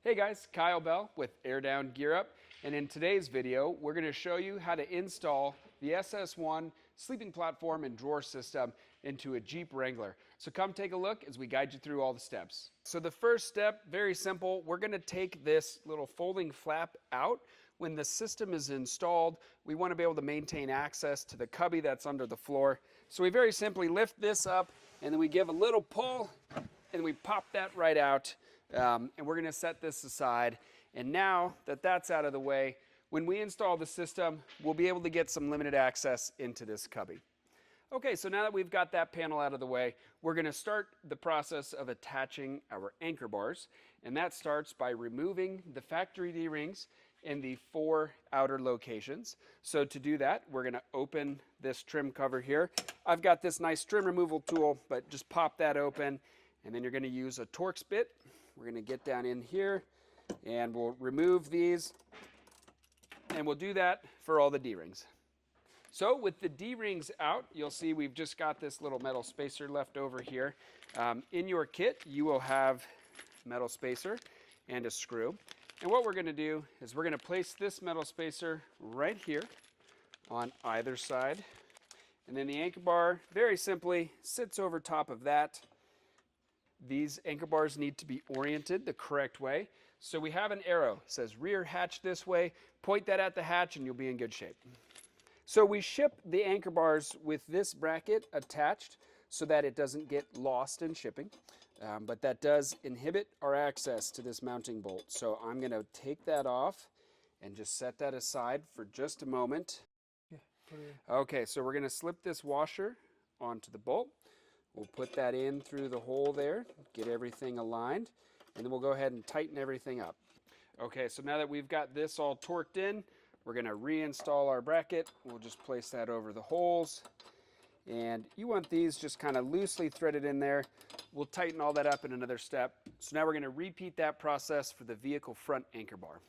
Hey guys, Kyle Bell with Air Down Gear Up, and in today's video we're going to show you how to install the SS1 sleeping platform and drawer system into a Jeep Wrangler. So come take a look as we guide you through all the steps. So the first step, very simple, we're going to take this little folding flap out. When the system is installed, we want to be able to maintain access to the cubby that's under the floor. So we very simply lift this up and then we give a little pull and we pop that right out. And we're going to set this aside. And now that that's out of the way, when we install the system, we'll be able to get some limited access into this cubby. Okay, so now that we've got that panel out of the way, we're going to start the process of attaching our anchor bars. And that starts by removing the factory D-rings in the 4 outer locations. So to do that, we're going to open this trim cover here. I've got this nice trim removal tool, but just pop that open. And then you're going to use a Torx bit. We're going to get down in here and we'll remove these, and we'll do that for all the D-rings. So with the D-rings out, you'll see we've just got this little metal spacer left over here. In your kit, you will have metal spacer and a screw. And what we're going to do is we're going to place this metal spacer right here on either side. And then the anchor bar, very simply, sits over top of that. These anchor bars need to be oriented the correct way. So we have an arrow, it says rear hatch this way. Point that at the hatch and you'll be in good shape. So we ship the anchor bars with this bracket attached so that it doesn't get lost in shipping. But that does inhibit our access to this mounting bolt. So I'm going to take that off and just set that aside for just a moment. Okay, so we're going to slip this washer onto the bolt. We'll put that in through the hole there, get everything aligned, and then we'll go ahead and tighten everything up. Okay, so now that we've got this all torqued in, we're going to reinstall our bracket. We'll just place that over the holes. And you want these just kind of loosely threaded in there. We'll tighten all that up in another step. So now we're going to repeat that process for the vehicle front anchor bar.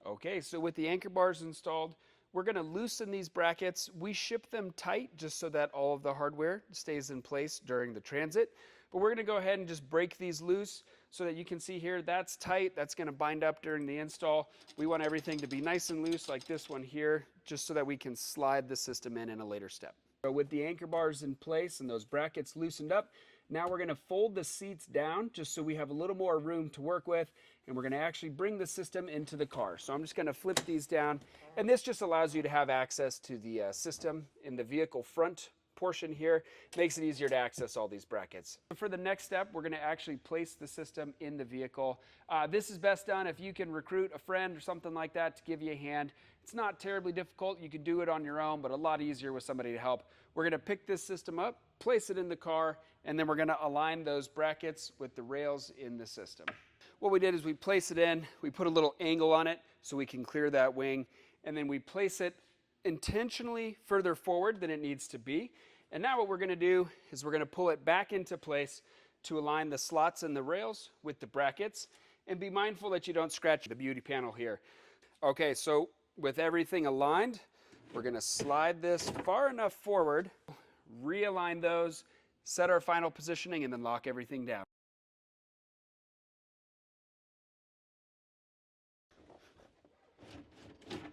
Okay, so with the anchor bars installed, we're going to loosen these brackets. We ship them tight just so that all of the hardware stays in place during the transit. But we're going to go ahead and just break these loose so that you can see here that's tight. That's going to bind up during the install. We want everything to be nice and loose like this one here, just so that we can slide the system in a later step. So with the anchor bars in place and those brackets loosened up, now we're going to fold the seats down just so we have a little more room to work with, and we're going to actually bring the system into the car. So I'm just going to flip these down, and this just allows you to have access to the system in the vehicle front portion here. Makes it easier to access all these brackets. For the next step, we're going to actually place the system in the vehicle. This is best done if you can recruit a friend or something like that to give you a hand. It's not terribly difficult. You can do it on your own, but a lot easier with somebody to help. We're going to pick this system up, place it in the car, and then we're going to align those brackets with the rails in the system. What we did is we place it in, we put a little angle on it so we can clear that wing, and then we place it intentionally further forward than it needs to be. And now what we're going to do is we're going to pull it back into place to align the slots and the rails with the brackets, and be mindful that you don't scratch the beauty panel here. Okay, so with everything aligned, we're going to slide this far enough forward, realign those, set our final positioning, and then lock everything down.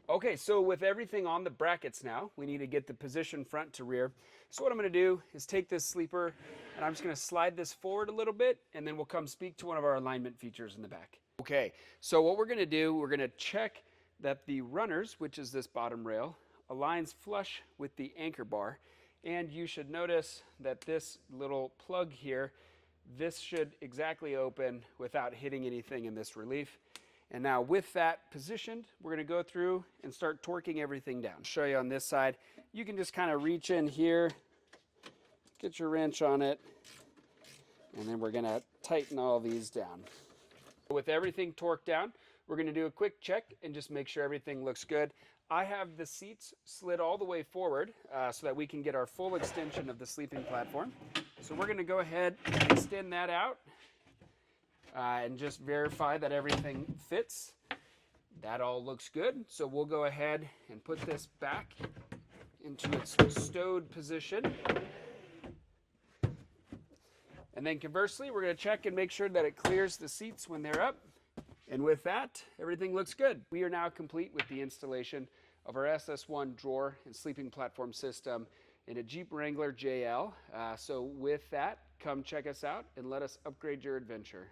Okay, so with everything on the brackets now, we need to get the position front to rear. So what I'm going to do is take this sleeper, and I'm just going to slide this forward a little bit, and then we'll come speak to one of our alignment features in the back. Okay, so what we're going to do, we're going to check that the runners, which is this bottom rail, aligns flush with the anchor bar. And you should notice that this little plug here, this should exactly open without hitting anything in this relief. And now with that positioned, we're going to go through and start torquing everything down. I'll show you on this side. You can just kind of reach in here, get your wrench on it, and then we're going to tighten all these down. With everything torqued down, we're going to do a quick check and just make sure everything looks good. I have the seats slid all the way forward so that we can get our full extension of the sleeping platform. So we're going to go ahead and extend that out and just verify that everything fits. That all looks good. So we'll go ahead and put this back into its stowed position. And then conversely, we're going to check and make sure that it clears the seats when they're up. And with that, everything looks good. We are now complete with the installation of our SS1 drawer and sleeping platform system in a Jeep Wrangler JL. So with that, come check us out and let us upgrade your adventure.